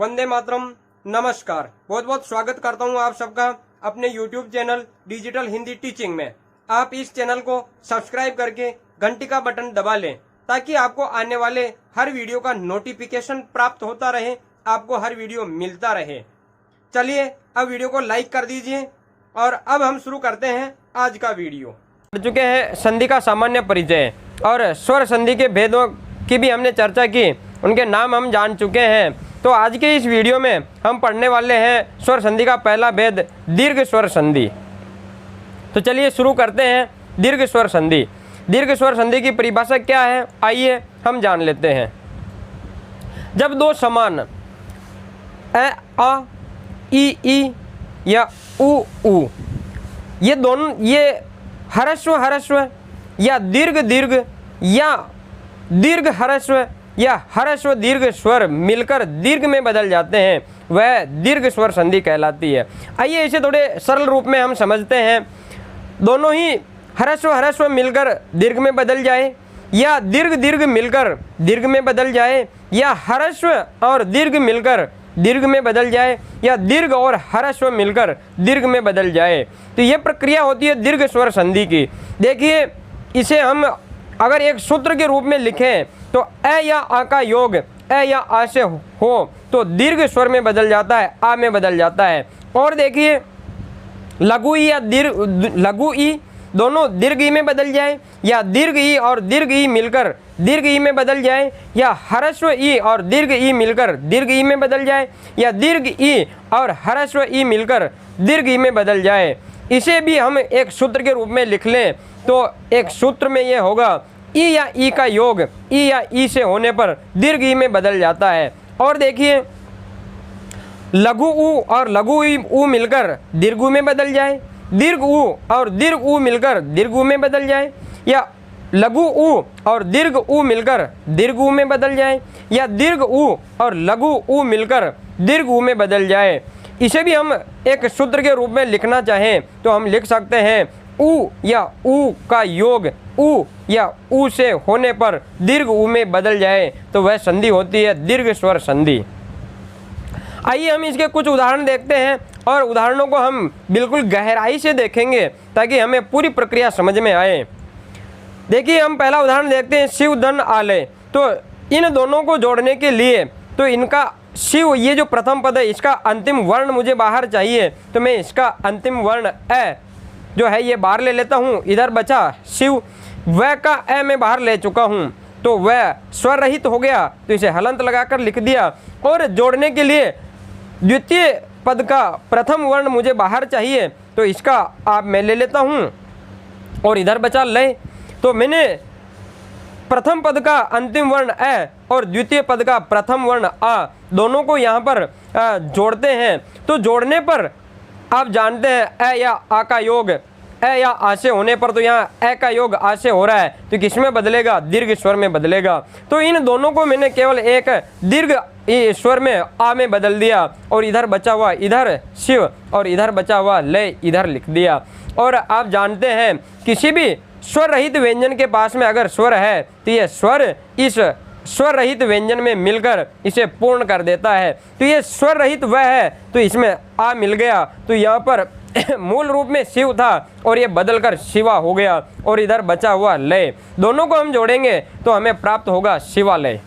वंदे मातरम। नमस्कार, बहुत बहुत स्वागत करता हूं आप सबका अपने YouTube channel digital Hindi teaching में। आप इस चैनल को सब्सक्राइब करके घंटी का बटन दबा लें ताकि आपको आने वाले हर वीडियो का नोटिफिकेशन प्राप्त होता रहे, आपको हर वीडियो मिलता रहे। चलिए अब वीडियो को लाइक कर दीजिए और अब हम शुरू करते हैं आज का वीडियो। कर चुके हैं संधि का सामान्य परिचय और स्वर संधि के भेदों की भी हमने चर्चा की, उनके नाम हम जान चुके हैं। तो आज के इस वीडियो में हम पढ़ने वाले हैं स्वर संधि का पहला भेद दीर्घ स्वर संधि। तो चलिए शुरू करते हैं दीर्घ स्वर संधि। दीर्घ स्वर संधि की परिभाषा क्या है, आइए हम जान लेते हैं। जब दो समान अ आ ई या उ ये दोनों, ये ह्रस्व या दीर्घ या दीर्घ ह्रस्व या ह्रस्व दीर्घ स्वर मिलकर दीर्घ में बदल जाते हैं, वह दीर्घ स्वर संधि कहलाती है। आइए इसे थोड़े सरल रूप में हम समझते हैं। दोनों ही ह्रस्व मिलकर दीर्घ में बदल जाए, या दीर्घ मिलकर दीर्घ में बदल जाए, या ह्रस्व और दीर्घ मिलकर दीर्घ में बदल जाए, या दीर्घ और ह्रस्व मिलकर दीर्घ में बदल जाए। तो ये प्रक्रिया होती है दीर्घ स्वर संधि की। देखिए, इसे हम अगर एक सूत्र के रूप में लिखें तो अ या आ का योग अ या आ से हो तो दीर्घ स्वर में बदल जाता है, आ में बदल जाता है। और देखिए, लघु ई या लघु ई दोनों दीर्घ ई में बदल जाए, या दीर्घ ई और दीर्घ ई मिलकर दीर्घ ई में बदल जाए, या ह्रस्व ई और दीर्घ ई मिलकर दीर्घ ई में बदल जाए, या दीर्घ ई और ह्रस्व ई मिलकर दीर्घ ई में बदल जाए। इसे भी हम एक सूत्र के रूप में लिख लें तो एक सूत्र में ये होगा ई या ई का योग ई या ई से होने पर दीर्घ ई में बदल जाता है। और देखिए, लघु उ और लघु ई उ मिलकर दीर्घ उ में बदल जाए, दीर्घ उ और दीर्घ उ मिलकर दीर्घ उ में बदल जाए, या लघु उ और दीर्घ उ मिलकर दीर्घ उ में बदल जाए, या दीर्घ उ और लघु उ मिलकर दीर्घ उ में बदल जाए। इसे भी हम एक सूत्र के रूप में लिखना चाहें तो हम लिख सकते हैं उ या उ का योग उ या उ से होने पर दीर्घ उ में बदल जाए तो वह संधि होती है दीर्घ स्वर संधि। आइए हम इसके कुछ उदाहरण देखते हैं और उदाहरणों को हम बिल्कुल गहराई से देखेंगे ताकि हमें पूरी प्रक्रिया समझ में आए। देखिए, हम पहला उदाहरण देखते हैं शिव धन आलय। तो इन दोनों को जोड़ने के लिए तो इनका शिव, ये जो प्रथम पद है, इसका अंतिम वर्ण मुझे बाहर चाहिए, तो मैं इसका अंतिम वर्ण अ जो है ये बाहर ले लेता हूँ। इधर बचा शिव, वह का अ मैं बाहर ले चुका हूँ तो वह स्वर रहित हो गया, तो इसे हलंत लगाकर लिख दिया। और जोड़ने के लिए द्वितीय पद का प्रथम वर्ण मुझे बाहर चाहिए, तो इसका आप मैं ले लेता हूँ और इधर बचा लय। तो मैंने प्रथम पद का अंतिम वर्ण अ और द्वितीय पद का प्रथम वर्ण आ दोनों को यहाँ पर जोड़ते हैं। तो जोड़ने पर आप जानते हैं अ या आ का योग अ या आ से होने पर, तो यहाँ अ का योग आ से हो रहा है तो किस में बदलेगा, दीर्घ स्वर में बदलेगा। तो इन दोनों को मैंने केवल एक दीर्घ स्वर में आ में बदल दिया और इधर बचा हुआ इधर शिव और इधर बचा हुआ लय इधर लिख दिया। और आप जानते हैं किसी भी स्वर रहित व्यंजन के पास में अगर स्वर है तो ये स्वर इस स्वर रहित व्यंजन में मिलकर इसे पूर्ण कर देता है। तो ये स्वर रहित वह है तो इसमें आ मिल गया, तो यहाँ पर मूल रूप में शिव था और ये बदलकर शिवा हो गया और इधर बचा हुआ लय। दोनों को हम जोड़ेंगे तो हमें प्राप्त होगा शिवालय।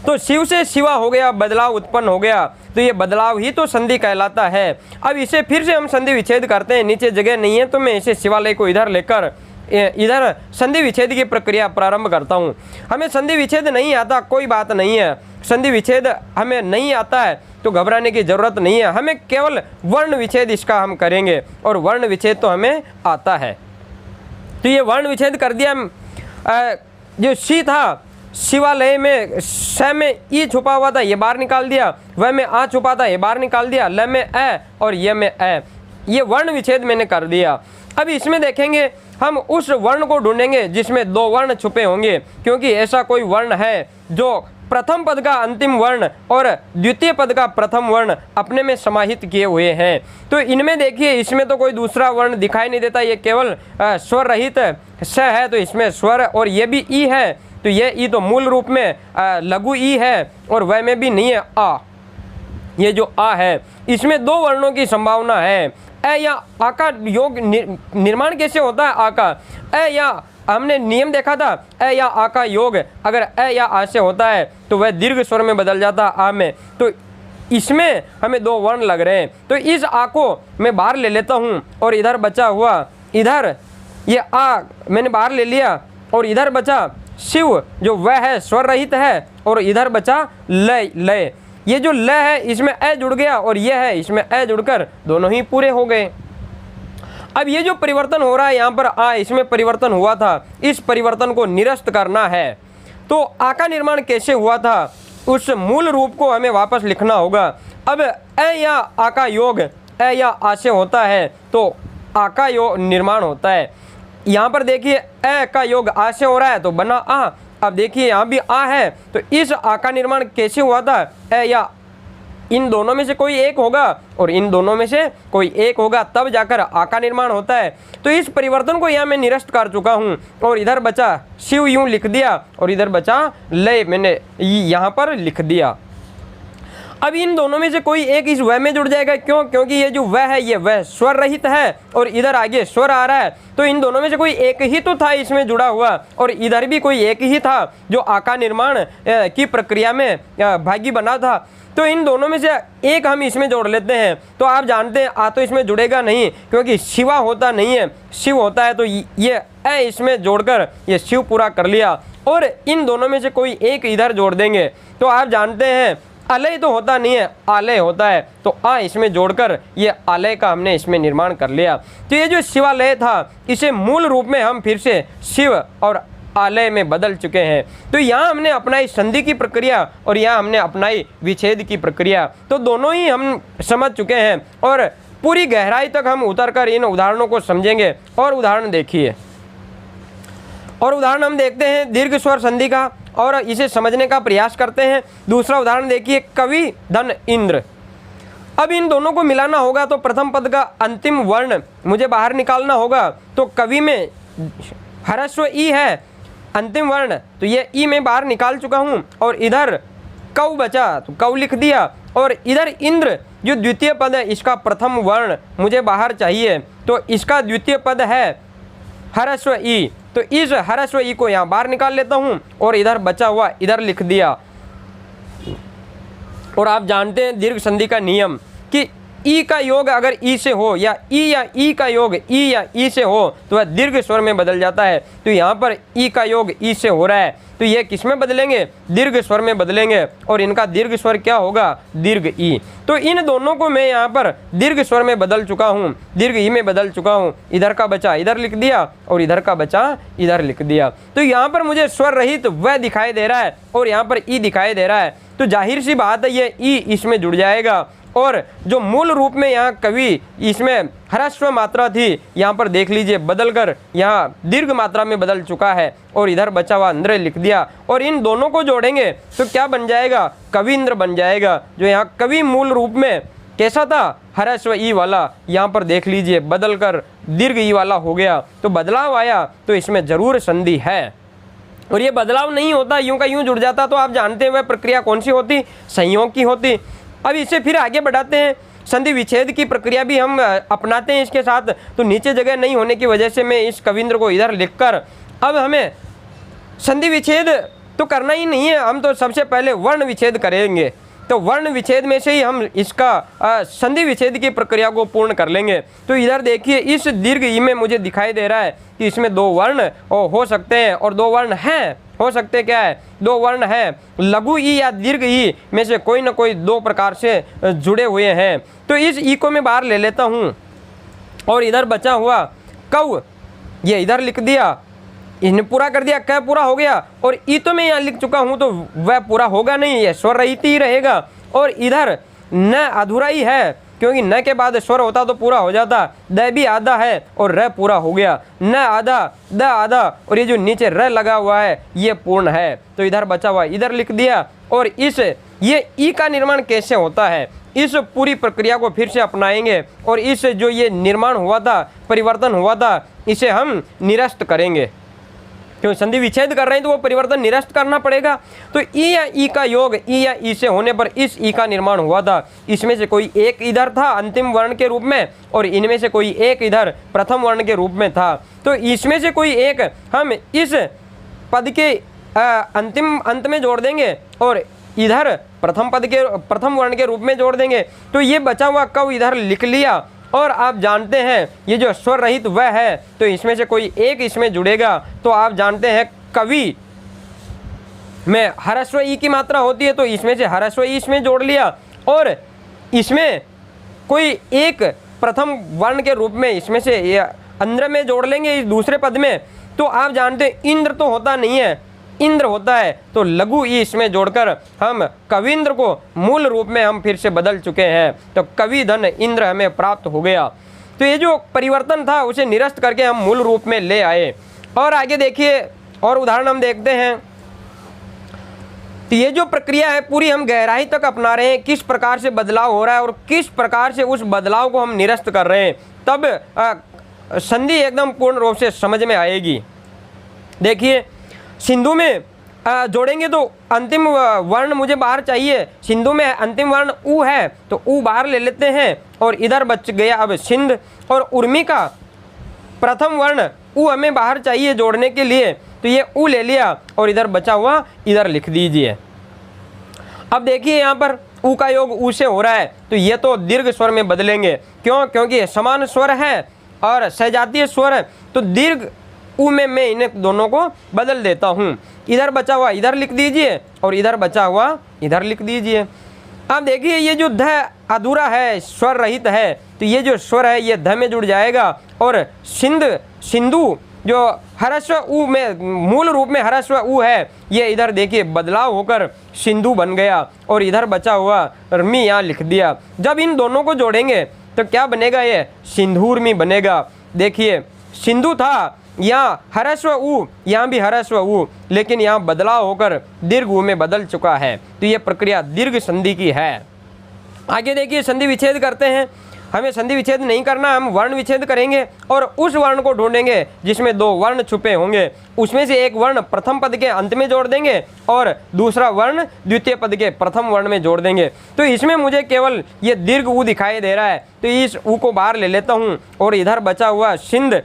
तो शिव से शिवा हो गया, बदलाव उत्पन्न हो गया, तो ये बदलाव ही तो संधि कहलाता है। अब इसे फिर से हम संधि विच्छेद करते हैं, नीचे जगह नहीं है तो मैं इसे शिवालय को इधर लेकर इधर संधि विच्छेद की प्रक्रिया प्रारंभ करता हूँ। हमें संधि विच्छेद नहीं आता, कोई बात नहीं है, संधि विच्छेद हमें नहीं आता है तो घबराने की ज़रूरत नहीं है, हमें केवल वर्ण विच्छेद इसका हम करेंगे और वर्ण विच्छेद तो हमें आता है। तो ये वर्ण विच्छेद कर दिया। जो शी था शिवालय में स में ई छुपा हुआ था ये बाहर निकाल दिया, वह में आ छुपा था ये बाहर निकाल दिया, ल में अ और ये में अ, ये वर्ण विच्छेद मैंने कर दिया। अब इसमें देखेंगे हम उस वर्ण को ढूंढेंगे जिसमें दो वर्ण छुपे होंगे, क्योंकि ऐसा कोई वर्ण है जो प्रथम पद का अंतिम वर्ण और द्वितीय पद का प्रथम वर्ण अपने में समाहित किए हुए हैं। तो इनमें देखिए, इसमें तो कोई दूसरा वर्ण दिखाई नहीं देता, ये केवल स्वर रहित स है, तो इसमें स्वर, और ये भी ई है तो ये ई तो मूल रूप में लघु ई है और वह में भी नहीं है आ, ये जो आ है इसमें दो वर्णों की संभावना है। ए या आ का योग निर्माण कैसे होता है? आ का ए या हमने नियम देखा था, ए या आ का योग अगर ए या आ से होता है तो वह दीर्घ स्वर में बदल जाता आ में। तो इसमें हमें दो वर्ण लग रहे हैं, तो इस आ को मैं बाहर ले लेता हूँ और इधर बचा हुआ, इधर ये आ मैंने बाहर ले लिया और इधर बचा शिव जो वह है स्वर रहित है, और इधर बचा लय। लय ये जो लय है इसमें ए जुड़ गया और यह है इसमें ए जुड़कर दोनों ही पूरे हो गए। अब ये जो परिवर्तन हो रहा है यहाँ पर आ इसमें परिवर्तन हुआ था, इस परिवर्तन को निरस्त करना है। तो आ का निर्माण कैसे हुआ था उस मूल रूप को हमें वापस लिखना होगा। अब ए या आ का योग ए या आ से होता है तो आ का योग निर्माण होता है। यहाँ पर देखिए ए का योग आ से हो रहा है तो बना आ। अब देखिए यहाँ भी आ है, तो इस आ का निर्माण कैसे हुआ था? ए या इन दोनों में से कोई एक होगा और इन दोनों में से कोई एक होगा, तब जाकर आ का निर्माण होता है। तो इस परिवर्तन को यहाँ मैं निरस्त कर चुका हूँ और इधर बचा शिव यूं लिख दिया और इधर बचा लय मैंने यहाँ पर लिख दिया। अब इन दोनों में से कोई एक इस वह में जुड़ जाएगा। क्यों? क्योंकि ये जो वह है ये वह स्वर रहित है और इधर आगे स्वर आ रहा है, तो इन दोनों में से कोई एक ही तो था इसमें जुड़ा हुआ और इधर भी कोई एक ही था जो आ का निर्माण की प्रक्रिया में भागी बना था। तो इन दोनों में से एक हम इसमें जोड़ लेते हैं। तो आप जानते हैं आ तो इसमें जुड़ेगा नहीं क्योंकि शिवा होता नहीं है, शिव होता है। तो ये ए इसमें जोड़कर ये शिव पूरा कर लिया और इन दोनों में से कोई एक इधर जोड़ देंगे। तो आप जानते हैं अलय तो होता नहीं है, आलय होता है। तो आ इसमें जोड़कर ये आलय का हमने इसमें निर्माण कर लिया। तो ये जो शिवालय था इसे मूल रूप में हम फिर से शिव और आलय में बदल चुके हैं। तो यहाँ हमने अपनाई संधि की प्रक्रिया और यहाँ हमने अपनाई विच्छेद की प्रक्रिया, तो दोनों ही हम समझ चुके हैं और पूरी गहराई तक हम उतरकर इन उदाहरणों को समझेंगे। और उदाहरण देखिए, और उदाहरण हम देखते हैं दीर्घ स्वर संधि का और इसे समझने का प्रयास करते हैं। दूसरा उदाहरण देखिए, कवि धन इंद्र। अब इन दोनों को मिलाना होगा तो प्रथम पद का अंतिम वर्ण मुझे बाहर निकालना होगा। तो कवि में ह्रस्व ई है अंतिम वर्ण, तो ये ई में बाहर निकाल चुका हूँ और इधर कौ बचा तो कौ लिख दिया और इधर इंद्र जो द्वितीय पद है इसका प्रथम वर्ण मुझे बाहर चाहिए। तो इसका द्वितीय पद है ह्रस्व ई, तो इस ह्रस्व ई को यहाँ बाहर निकाल लेता हूँ और इधर बचा हुआ इधर लिख दिया। और आप जानते हैं दीर्घ संधि का नियम कि ई का योग अगर ई से हो या ई का योग ई या ई से हो तो वह दीर्घ स्वर में बदल जाता है। तो यहाँ पर ई का योग ई से हो रहा है तो ये किस में बदलेंगे? दीर्घ स्वर में बदलेंगे और इनका दीर्घ स्वर क्या होगा? दीर्घ ई। तो इन दोनों को मैं यहाँ पर दीर्घ स्वर में बदल चुका हूँ, दीर्घ ई में बदल चुका हूँ। इधर का बचा इधर लिख दिया और इधर का बचा इधर लिख दिया। तो यहाँ पर मुझे स्वर रहित वह दिखाई दे रहा है और यहाँ पर ई दिखाई दे रहा है। तो जाहिर सी बात है ये ई इसमें जुड़ जाएगा और जो मूल रूप में यहाँ कवि इसमें ह्रस्व मात्रा थी यहाँ पर देख लीजिए बदलकर यहाँ दीर्घ मात्रा में बदल चुका है और इधर बचा हुआ इंद्र लिख दिया। और इन दोनों को जोड़ेंगे तो क्या बन जाएगा? कविंद्र बन जाएगा। जो यहाँ कवि मूल रूप में कैसा था? ह्रस्व ई वाला, यहाँ पर देख लीजिए बदलकर दीर्घ ई वाला हो गया। तो बदलाव आया तो इसमें जरूर संधि है और ये बदलाव नहीं होता यूं का यूं जुड़ जाता तो आप जानते हैं वह प्रक्रिया कौन सी होती? संयोग की होती। अब इसे फिर आगे बढ़ाते हैं, संधि विच्छेद की प्रक्रिया भी हम अपनाते हैं इसके साथ। तो नीचे जगह नहीं होने की वजह से मैं इस कविंद्र को इधर लिखकर अब हमें संधि विच्छेद तो करना ही नहीं है, हम तो सबसे पहले वर्ण विच्छेद करेंगे। तो वर्ण विच्छेद में से ही हम इसका संधि विच्छेद की प्रक्रिया को पूर्ण कर लेंगे। तो इधर देखिए इस दीर्घ ई में मुझे दिखाई दे रहा है कि इसमें दो वर्ण हो सकते हैं और दो वर्ण हैं। हो सकते क्या है? दो वर्ण हैं। लघु ई या दीर्घ ई में से कोई ना कोई दो प्रकार से जुड़े हुए हैं। तो इस ई को मैं बाहर ले लेता हूँ और इधर बचा हुआ कौ ये इधर लिख दिया, इसने पूरा कर दिया, क पूरा हो गया। और ई तो मैं यहाँ लिख चुका हूँ तो वह पूरा होगा नहीं, ये स्वर रहित ही रहेगा। और इधर न अधूरा ही है क्योंकि न के बाद स्वर होता तो पूरा हो जाता। द भी आधा है और र पूरा हो गया। न आधा, द आधा और ये जो नीचे र लगा हुआ है ये पूर्ण है। तो इधर बचा हुआ इधर लिख दिया। और इस ये ई का निर्माण कैसे होता है इस पूरी प्रक्रिया को फिर से अपनाएंगे और इस जो ये निर्माण हुआ था, परिवर्तन हुआ था, इसे हम निरस्त करेंगे। क्यों संधि विच्छेद कर रहे हैं तो वो परिवर्तन निरस्त करना पड़ेगा। तो ई या ई का योग ई या ई से होने पर इस ई का निर्माण हुआ था। इसमें से कोई एक इधर था अंतिम वर्ण के रूप में और इनमें से कोई एक इधर प्रथम वर्ण के रूप में था। तो इसमें से कोई एक हम इस पद के अंतिम अंत में जोड़ देंगे और इधर प्रथम पद के प्रथम वर्ण के रूप में जोड़ देंगे। तो ये बचा हुआ कव इधर लिख लिया और आप जानते हैं ये जो स्वर रहित वह है, तो इसमें से कोई एक इसमें जुड़ेगा। तो आप जानते हैं कवि में ह्रस्व ई की मात्रा होती है, तो इसमें से ह्रस्व ई इसमें जोड़ लिया और इसमें कोई एक प्रथम वर्ण के रूप में इसमें से अंद्र में जोड़ लेंगे इस दूसरे पद में। तो आप जानते हैं इंद्र तो होता नहीं है, इंद्र होता है, तो लघु ई इसमें जोड़कर हम कविंद्र को मूल रूप में हम फिर से बदल चुके हैं। तो कवि धन इंद्र हमें प्राप्त हो गया। तो ये जो परिवर्तन था उसे निरस्त करके हम मूल रूप में ले आए। और आगे देखिए और उदाहरण हम देखते हैं। तो ये जो प्रक्रिया है पूरी हम गहराई तक अपना रहे हैं, किस प्रकार से बदलाव हो रहा है और किस प्रकार से उस बदलाव को हम निरस्त कर रहे हैं, तब संधि एकदम पूर्ण रूप से समझ में आएगी। देखिए सिंधु में जोड़ेंगे तो अंतिम वर्ण मुझे बाहर चाहिए। सिंधु में अंतिम वर्ण ऊ है तो ऊ बाहर ले लेते हैं और इधर बच गया अब सिंध। और उर्मी का प्रथम वर्ण ऊ हमें बाहर चाहिए जोड़ने के लिए, तो ये ऊ ले लिया और इधर बचा हुआ इधर लिख दीजिए। अब देखिए यहाँ पर ऊ का योग ऊ से हो रहा है, तो ये तो दीर्घ स्वर में बदलेंगे। क्यों? क्योंकि समान स्वर है और सजातीय स्वर है, तो दीर्घ ऊ में मैं इन्हें दोनों को बदल देता हूँ। इधर बचा हुआ इधर लिख दीजिए और इधर बचा हुआ इधर लिख दीजिए। अब देखिए ये जो ध अधूरा है, स्वर रहित है, तो ये जो स्वर है ये ध में जुड़ जाएगा और सिंधु जो ह्रस्व ऊ में मूल रूप में ह्रस्व ऊ है, ये इधर देखिए बदलाव होकर सिंधु बन गया और इधर बचा हुआ रमी यहाँ लिख दिया। जब इन दोनों को जोड़ेंगे तो क्या बनेगा? ये सिंधुर्मी बनेगा। देखिए सिंधु था, यहाँ ह्रस्व ऊ, यहाँ भी ह्रस्व ऊ, लेकिन यहाँ बदलाव होकर दीर्घ ऊ में बदल चुका है। तो ये प्रक्रिया दीर्घ संधि की है। आगे देखिए संधि विच्छेद करते हैं। हमें संधि विच्छेद नहीं करना, हम वर्ण विच्छेद करेंगे और उस वर्ण को ढूंढेंगे जिसमें दो वर्ण छुपे होंगे। उसमें से एक वर्ण प्रथम पद के अंत में जोड़ देंगे और दूसरा वर्ण द्वितीय पद के प्रथम वर्ण में जोड़ देंगे। तो इसमें मुझे केवल ये दीर्घ ऊ दिखाई दे रहा है, तो इस ऊ को बाहर ले लेता हूँ और इधर बचा हुआ सिंध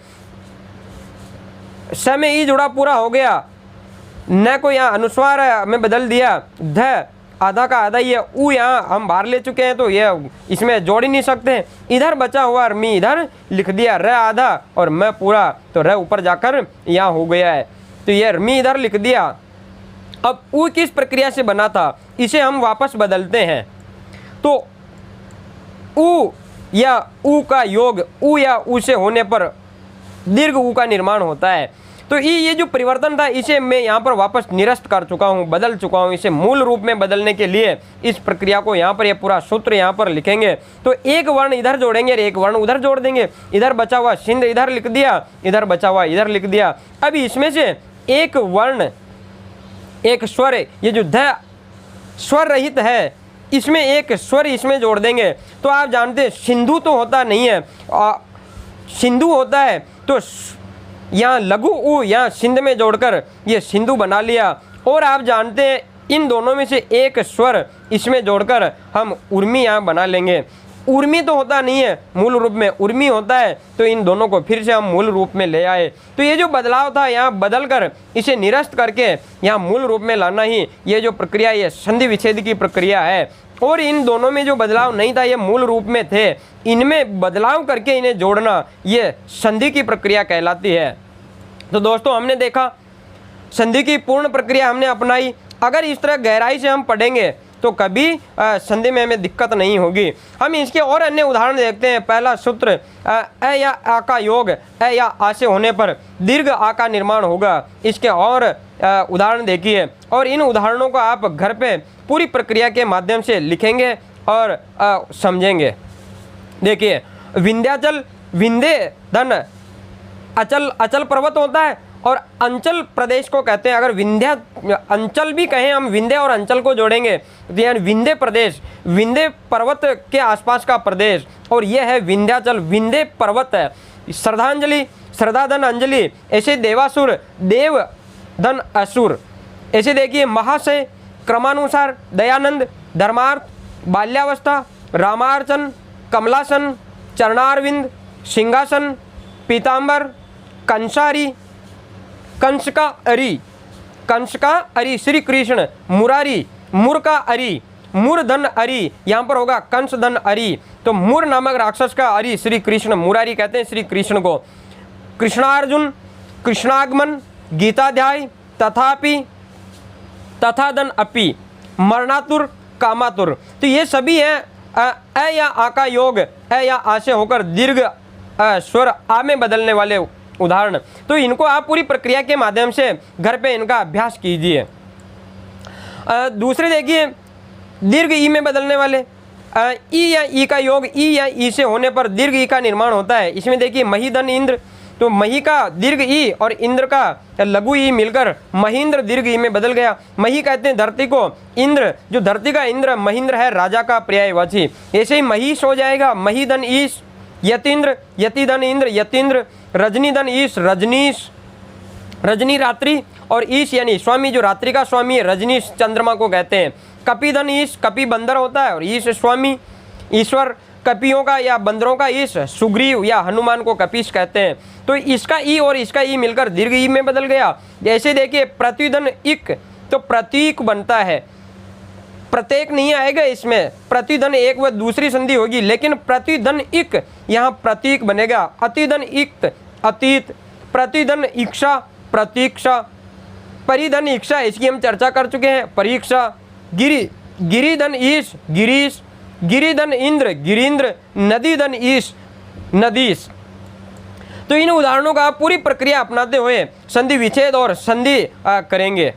स में ई जुड़ा पूरा हो गया। न को यहाँ अनुस्वार में बदल दिया, ध आधा का आधा, ये ऊ यहाँ हम बाहर ले चुके हैं, तो ये इसमें जोड़ ही नहीं सकते। इधर बचा हुआ मी इधर लिख दिया, र आधा और मैं पूरा, तो र ऊपर जाकर यहाँ हो गया है, तो ये मी इधर लिख दिया। अब ऊ किस प्रक्रिया से बना था, इसे हम वापस बदलते हैं। तो ऊ या ऊ का योग ऊ या ऊ से होने पर दीर्घ ऊ का निर्माण होता है। तो ये जो परिवर्तन था इसे मैं यहाँ पर वापस निरस्त कर चुका हूँ, बदल चुका हूँ। इसे मूल रूप में बदलने के लिए इस प्रक्रिया को यहाँ पर ये पूरा सूत्र यहाँ पर लिखेंगे। तो एक वर्ण इधर जोड़ेंगे और एक वर्ण उधर जोड़ देंगे। इधर बचा हुआ सिंध इधर लिख दिया, इधर बचा हुआ इधर लिख दिया। अब इसमें से एक वर्ण एक स्वर, ये जो ध स्वर रहित है, इसमें एक स्वर इसमें जोड़ देंगे। तो आप जानते हैं सिंधु तो होता नहीं है, सिंधु होता है, तो यहाँ लघु ऊ यहाँ सिंध में जोड़कर ये सिंधु बना लिया। और आप जानते हैं इन दोनों में से एक स्वर इसमें जोड़कर हम उर्मी यहाँ बना लेंगे। उर्मी तो होता नहीं है, मूल रूप में उर्मी होता है, तो इन दोनों को फिर से हम मूल रूप में ले आए। तो ये जो बदलाव था यहाँ बदल कर इसे निरस्त करके यहाँ मूल रूप में लाना ही ये जो प्रक्रिया, ये संधि विच्छेद की प्रक्रिया है। और इन दोनों में जो बदलाव नहीं था ये मूल रूप में थे, इनमें बदलाव करके इन्हें जोड़ना ये संधि की प्रक्रिया कहलाती है। तो दोस्तों हमने देखा संधि की पूर्ण प्रक्रिया हमने अपनाई। अगर इस तरह गहराई से हम पढ़ेंगे तो कभी संधि में हमें दिक्कत नहीं होगी। हम इसके और अन्य उदाहरण देखते हैं। पहला सूत्र अ या आ का योग अ या आ से होने पर दीर्घ आ का निर्माण होगा। इसके और उदाहरण देखिए और इन उदाहरणों को आप घर पे पूरी प्रक्रिया के माध्यम से लिखेंगे और समझेंगे। देखिए विंध्याचल, विंध्य धन अचल, अचल पर्वत होता है और अंचल प्रदेश को कहते हैं। अगर विंध्या अंचल भी कहें हम, विंध्य और अंचल को जोड़ेंगे तो यानी विंध्य प्रदेश, विंध्य पर्वत के आसपास का प्रदेश, और यह है विंध्याचल, विंध्य पर्वत है। श्रद्धांजलि, श्रद्धाधन अंजलि, ऐसे देवासुर, देव धन असुर। ऐसे देखिए महाशय, क्रमानुसार, दयानंद, धर्मार्थ, बाल्यावस्था, रामार्चन, कमलासन, चरणारविंद, सिंहासन, पीतांबर, कंसारी, कंस का अरि, श्री कृष्ण, मुरारी, मुर का अरि, मूर्धन अरि, यहाँ पर होगा कंस धन अरि, तो मूर नामक राक्षस का अरि श्री कृष्ण, मुरारी कहते हैं श्री कृष्ण को। कृष्णार्जुन, कृष्णागमन, गीताध्याय, तथापि, तथा धन अपि, मरणातुर, कामातुर। तो ये सभी हैं अ या आ का योग अ या आ से होकर दीर्घ स्वर आ में बदलने वाले उदाहरण। तो इनको आप पूरी प्रक्रिया के माध्यम से घर पे इनका अभ्यास कीजिए। दूसरे देखिए दीर्घ ई में बदलने वाले, ई या ई का योग ई या ई से होने पर दीर्घ ई का निर्माण होता है। इसमें देखिए मही धन इंद्र, तो मही का दीर्घ ई और इंद्र का लघु ई मिलकर महेंद्र दीर्घ ई में बदल गया। मही कहते हैं धरती को, इंद्र जो धरती का इंद्र, महेंद्र है राजा का पर्यायवाची। ऐसे ही महीश हो जाएगा, मही धन ईश, यतीन्द्र, यति धन इंद्र, यतीन्द्र, रजनी धन ईश, रजनीश, रजनी रात्रि, और ईश यानी स्वामी जो रात्रि का स्वामी है, रजनीश चंद्रमा को कहते हैं। कपि धन ईश, कपि बंदर होता है और ईश स्वामी, ईश्वर, कपियों का या बंदरों का ईश, सुग्रीव या हनुमान को कपीश कहते हैं। तो इसका ई और इसका ई मिलकर दीर्घ ई में बदल गया। जैसे देखिए प्रतिधन इक, तो प्रतीक बनता है, प्रत्येक नहीं आएगा इसमें, प्रतिधन एक व दूसरी संधि होगी, लेकिन प्रतिधन इक यहाँ प्रतीक बनेगा। अतिधन इक्त, अतीत, प्रतिधन इक्षा, प्रतीक्षा, परिधन इक्षा, इसकी हम चर्चा कर चुके हैं, परीक्षा, गिरिधन ईश, गिरीश, गिरिधन इंद्र, गिरीन्द्र, नदीधन ईश, नदीश। तो इन उदाहरणों का पूरी प्रक्रिया अपनाते हुए संधि विच्छेद और संधि करेंगे।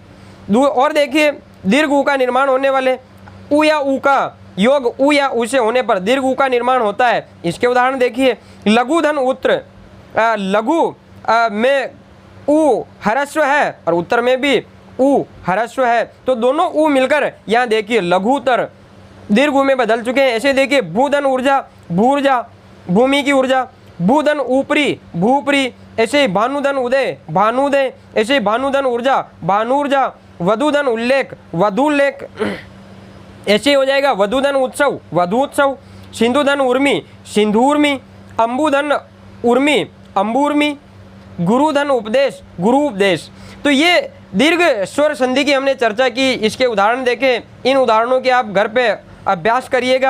और देखिए दीर्घ ऊ का निर्माण होने वाले, उ या ऊ का योग उ या ऊ से होने पर दीर्घ ऊ का निर्माण होता है। इसके उदाहरण देखिए लघु धन उत्तर, लघु में ऊ ह्रस्व है और उत्तर में भी ऊ ह्रस्व है, तो दोनों ऊ मिलकर यहाँ देखिए लघुतर दीर्घ ऊ में बदल चुके हैं। ऐसे देखिए भूधन ऊर्जा, भूर्जा, भूमि की ऊर्जा, भूधन ऊपरी, भूपरी, ऐसे भानुधन उदय, भानुदय, ऐसे भानुधन ऊर्जा, भानुर्जा, वधुधन उल्लेख, वधुल्लेख, ऐसे हो जाएगा वधुधन उत्सव, वधुत्सव, सिंधुधन उर्मी, सिंधुर्मी, अंबुधन उर्मी, अंबुर्मी, गुरुधन उपदेश, गुरु उपदेश। तो ये दीर्घ स्वर संधि की हमने चर्चा की, इसके उदाहरण देखे। इन उदाहरणों के आप घर पे अभ्यास करिएगा।